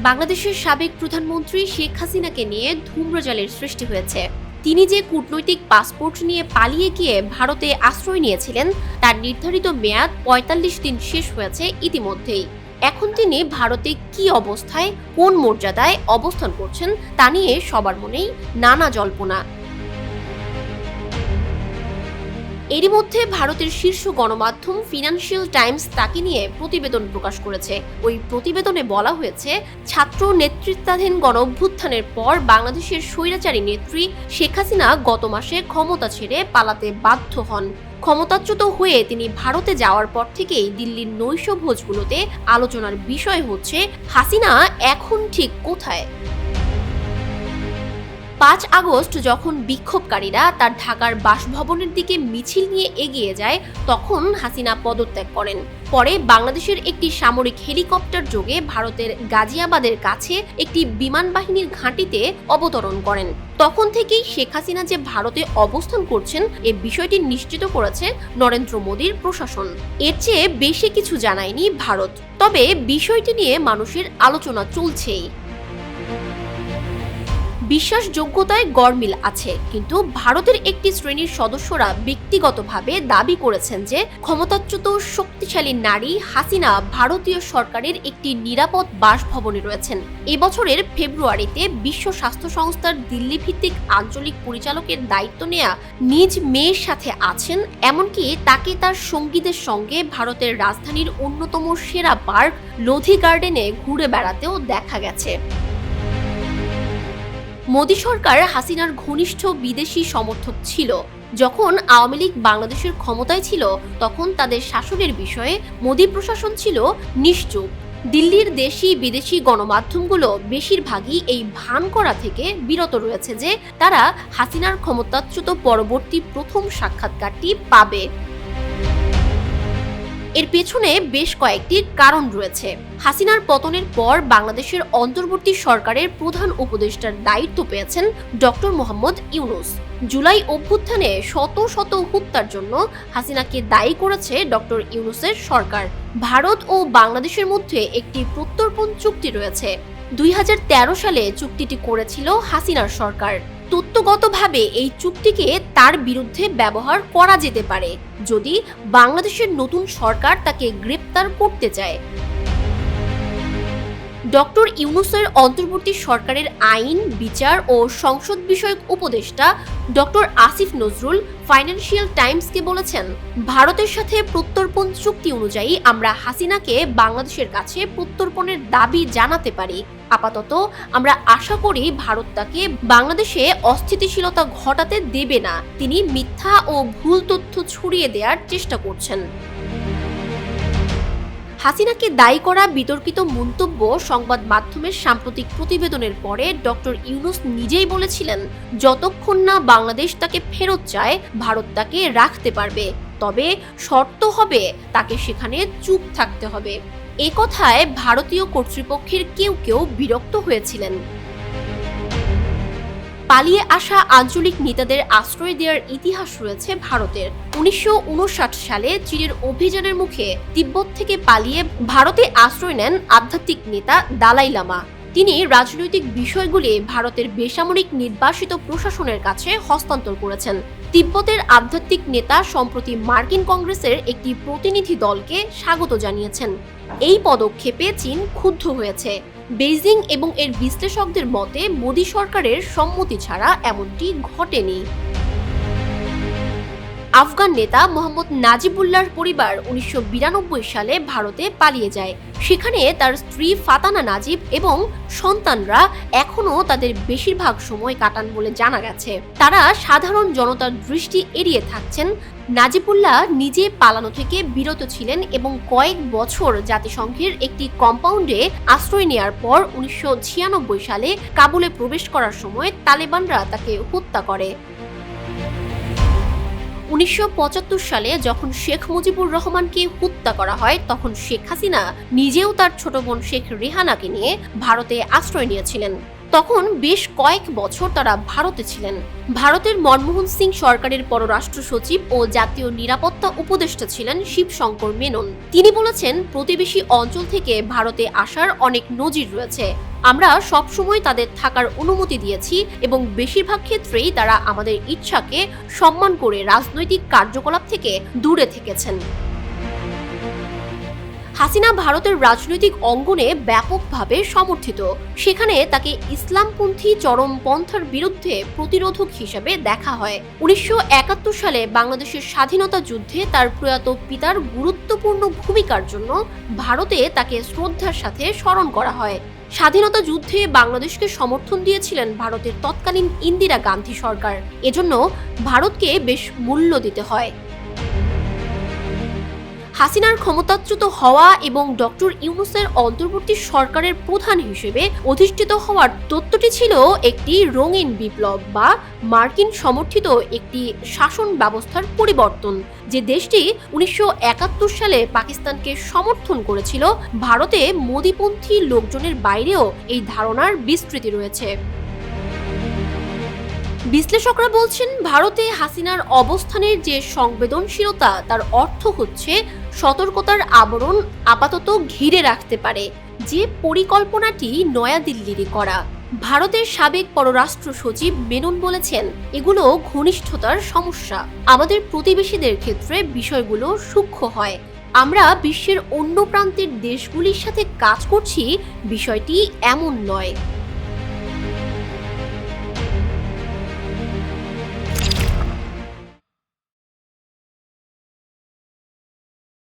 বাংলাদেশের সাবেক প্রধানমন্ত্রী শেখ হাসিনাকে নিয়ে ধূম্রজালের সৃষ্টি হয়েছে। তিনি যে কূটনৈতিক পাসপোর্ট নিয়ে পালিয়ে গিয়ে ভারতে আশ্রয় নিয়েছিলেন তার নির্ধারিত মেয়াদ ৪৫ দিন শেষ হয়েছে ইতিমধ্যেই। এখন তিনি ভারতে কি অবস্থায়, কোন মর্যাদায় অবস্থান করছেন তা নিয়ে সবার মনেই নানা জল্পনা। এরই মধ্যে ভারতের শীর্ষ গণমাধ্যম ফিনান্সিয়াল টাইমস তাকে নিয়ে প্রতিবেদন প্রকাশ করেছে। ওই প্রতিবেদনে বলা হয়েছে, ছাত্র নেতৃত্বাধীন গণঅভ্যুত্থানের পর বাংলাদেশের স্বৈরাচারী নেত্রী শেখ হাসিনা গত মাসে ক্ষমতা ছেড়ে পালাতে বাধ্য হন। ক্ষমতাচ্যুত হয়ে তিনি ভারতে যাওয়ার পর থেকেই দিল্লির নৈশভোজগুলোতে আলোচনার বিষয় হচ্ছে হাসিনা এখন ঠিক কোথায়। ৫ আগস্ট যখন বিক্ষোভকারীরা তার ঢাকার বাসভবনের দিকে মিছিল নিয়ে এগিয়ে যায়, তখন হাসিনা পদত্যাগ করেন। পরে বাংলাদেশের একটি সামরিক হেলিকপ্টার যোগে ভারতের গাজিয়াবাদের কাছে একটি বিমান বাহিনীর ঘাঁটিতে অবতরণ করেন। তখন থেকেই শেখ হাসিনা যে ভারতে অবস্থান করছেন এ বিষয়টি নিশ্চিত করেছে নরেন্দ্র মোদীর প্রশাসন। এর চেয়ে বেশি কিছু জানায়নি ভারত, তবে বিষয়টি নিয়ে মানুষের আলোচনা চলছেই। বিশ্বাসযোগ্যতায় গরমিল আছে, কিন্তু ভারতের একটি শ্রেণীর সদস্যরা ব্যক্তিগতভাবে দাবি করেছেন যে ক্ষমতাচ্যুত শক্তিশালী নারী হাসিনা ভারতীয় সরকারের একটি নিরাপদ বাসভবনে রয়েছেন। এবছরের ফেব্রুয়ারিতে বিশ্ব স্বাস্থ্য সংস্থার দিল্লি ভিত্তিক আঞ্চলিক পরিচালকের দায়িত্ব নেয়া নিজ মেয়ের সাথে আছেন, এমনকি তাকে তার সঙ্গীদের সঙ্গে ভারতের রাজধানীর অন্যতম সেরা পার্ক লোধি গার্ডেনে ঘুরে বেড়াতেও দেখা গেছে। মোদী সরকার হাসিনার ঘনিষ্ঠ বিদেশি সমর্থক ছিল। যখন আওয়ামী লীগ বাংলাদেশের ক্ষমতায় ছিল তখন তাদের শাসনের বিষয়ে মোদী প্রশাসন ছিল নিশ্চুপ। দিল্লির দেশি বিদেশি গণমাধ্যমগুলো বেশিরভাগই এই ভান করা থেকে বিরত রয়েছে যে তারা হাসিনার ক্ষমতাচ্যুত পরবর্তী প্রথম সাক্ষাৎকারটি পাবে। এর পেছনে বেশ কয়েকটি কারণ রয়েছে। হাসিনার পতনের পর বাংলাদেশের অন্তর্বর্তী সরকারের প্রধান উপদেষ্টার দায়িত্ব পেয়েছেন ডক্টর মোহাম্মদ ইউনূস। জুলাই অভ্যুত্থানে শত শত হত্যার জন্য হাসিনাকে দায়ী করেছে ডক্টর ইউনূসের সরকার। ভারত ও বাংলাদেশের মধ্যে একটি প্রত্যর্পণ চুক্তি রয়েছে। ২০১৩ সালে চুক্তিটি করেছিল হাসিনার সরকার। তত্ত্বগতভাবে এই চুক্তিকে তার বিরুদ্ধে ব্যবহার করা যেতে পারে যদি বাংলাদেশের নতুন সরকার তাকে গ্রেপ্তার করতে চায়। ডক্টর ইউনূসের অন্তর্বর্তী সরকারের আইন, বিচার ও সংসদ বিষয়ক উপদেষ্টা ডক্টর আসিফ নজরুল ফাইন্যান্সিয়াল টাইমসকে বলেছেন, ভারতের সাথে প্রত্যর্পণ চুক্তি অনুযায়ী আমরা হাসিনাকে বাংলাদেশের কাছে প্রত্যর্পণের দাবি জানাতে পারি। আপাতত আমরা আশা করি ভারত তাকে বাংলাদেশে অস্থিতিশীলতা ঘটাতে দেবে না। তিনি মিথ্যা ও ভুল তথ্য ছড়িয়ে দেওয়ার চেষ্টা করছেন। হাসিনাকে দায়ী করা বিতর্কিত মন্তব্য সংবাদ মাধ্যমের সাম্প্রতিক প্রতিবেদনের পরে ডক্টর ইউনূস নিজেই বলেছিলেন, যতক্ষণ না বাংলাদেশ তাকে ফেরত চায় ভারত তাকে রাখতে পারবে, তবে শর্ত হবে তাকে সেখানে চুপ থাকতে হবে। এ কথায় ভারতীয় কর্তৃপক্ষের কেউ কেউ বিরক্ত হয়েছিলেন। পালিয়ে আসা আঞ্চলিক নেতাদের আশ্রয় দেওয়ার ইতিহাস রয়েছে ভারতের। ১৯৫৯ সালে চীনের অভিযানের মুখে তিব্বত থেকে পালিয়ে ভারতে আশ্রয় নেন আধ্যাত্মিক নেতা দালাই লামা। তিনি রাজনৈতিক বিষয়গুলি ভারতের বেসামরিক নির্বাসিত প্রশাসনের কাছে হস্তান্তর করেছেন। তিব্বতের আধ্যাত্মিক নেতা সম্প্রতি মার্কিন কংগ্রেসের একটি প্রতিনিধি দলকে স্বাগত জানিয়েছেন। এই পদক্ষেপে চীন ক্ষুব্ধ হয়েছে। বেইজিং এবং এর বিশ্লেষকদের মতে মোদী সরকারের সম্মতি ছাড়া এমনটি ঘটেনি। আফগান নেতা মোহাম্মদ নাজিবুল্লাহর পরিবার ১৯৯২ সালে ভারতে পালিয়ে যায়। সেখানে তার স্ত্রী ফাতানা নাজিব এবং সন্তানরা এখনও তাদের বেশিরভাগ সময় কাটান বলে জানা গেছে। তারা সাধারণ জনতার দৃষ্টি এড়িয়ে থাকছেন। নাজিবুল্লাহ নিজে পালানো থেকে বিরত ছিলেন এবং কয়েক বছর জাতিসংঘের একটি কম্পাউন্ডে আশ্রয় নেওয়ার পর ১৯৯৬ সালে কাবুলে প্রবেশ করার সময় তালেবানরা তাকে হত্যা করে। ১৯৭৫ সালে যখন শেখ মুজিবুর রহমানকে হত্যা করা হয় তখন শেখ হাসিনা নিজেও তার ছোট বোন শেখ রেহানাকে নিয়ে ভারতে আশ্রয় নিয়েছিলেন। তখন বেশ কয়েক বছর তারা ভারতে ছিলেন। ভারতের মনমোহন সিং সরকারের পররাষ্ট্র সচিব ও জাতীয় নিরাপত্তা উপদেষ্টা ছিলেন শিবশঙ্কর মেনন। তিনি বলেছেন, প্রতিবেশী অঞ্চল থেকে ভারতে আসার অনেক নজির রয়েছে। আমরা সবসময় তাদের থাকার অনুমতি দিয়েছি এবং বেশিরভাগ ক্ষেত্রেই তারা আমাদের ইচ্ছাকে সম্মান করে রাজনৈতিক কার্যকলাপ থেকে দূরে থেকেছেন। হাসিনা ভারতের রাজনৈতিক অঙ্গনে ব্যাপকভাবে সমর্থিত। সেখানে তাকে ইসলামপন্থী চরমপন্থার বিরুদ্ধে প্রতিরোধক হিসেবে দেখা হয়। 1971 সালে বাংলাদেশের স্বাধীনতা যুদ্ধে তার প্রয়াত পিতার গুরুত্বপূর্ণ ভূমিকার জন্য ভারতে তাকে শ্রদ্ধার সাথে স্মরণ করা হয়। স্বাধীনতা যুদ্ধে বাংলাদেশকে সমর্থন দিয়েছিলেন ভারতের তৎকালীন ইন্দিরা গান্ধী সরকার। এজন্য ভারতকে বেশ মূল্য দিতে হয়। হাসিনার ক্ষমতাচ্যুত হওয়া এবং ডক্টর ইউনূসের অন্তর্বর্তী সরকারের প্রধান হিসেবে অধিষ্ঠিত হওয়ার তত্ত্বটি ছিল একটি রঙিন বিপ্লব বা মার্কিন সমর্থিত একটি শাসন ব্যবস্থার পরিবর্তন, যে দেশটি 1971 সালে পাকিস্তানকে সমর্থন করেছিল। ভারতে মোদিপন্থী লোকজনের বাইরেও এই ধারণার বিস্তৃতি রয়েছে। বিশ্লেষকরা বলছেন, ভারতে হাসিনার অবস্থানের যে সংবেদনশীলতা, তার অর্থ হচ্ছে সতর্কতার আবরণ আপাতত ঘিরে রাখতে পারে যে পরিকল্পনাটি নয়াদিল্লিরই করা। ভারতের সাবেক পররাষ্ট্র সচিব মেনন বলেছেন, এগুলো ঘনিষ্ঠতার সমস্যা। আমাদের প্রতিবেশীদের ক্ষেত্রে বিষয়গুলো সূক্ষ্ম হয়। আমরা বিশ্বের অন্য প্রান্তের দেশগুলির সাথে কাজ করছি, বিষয়টি এমন নয়।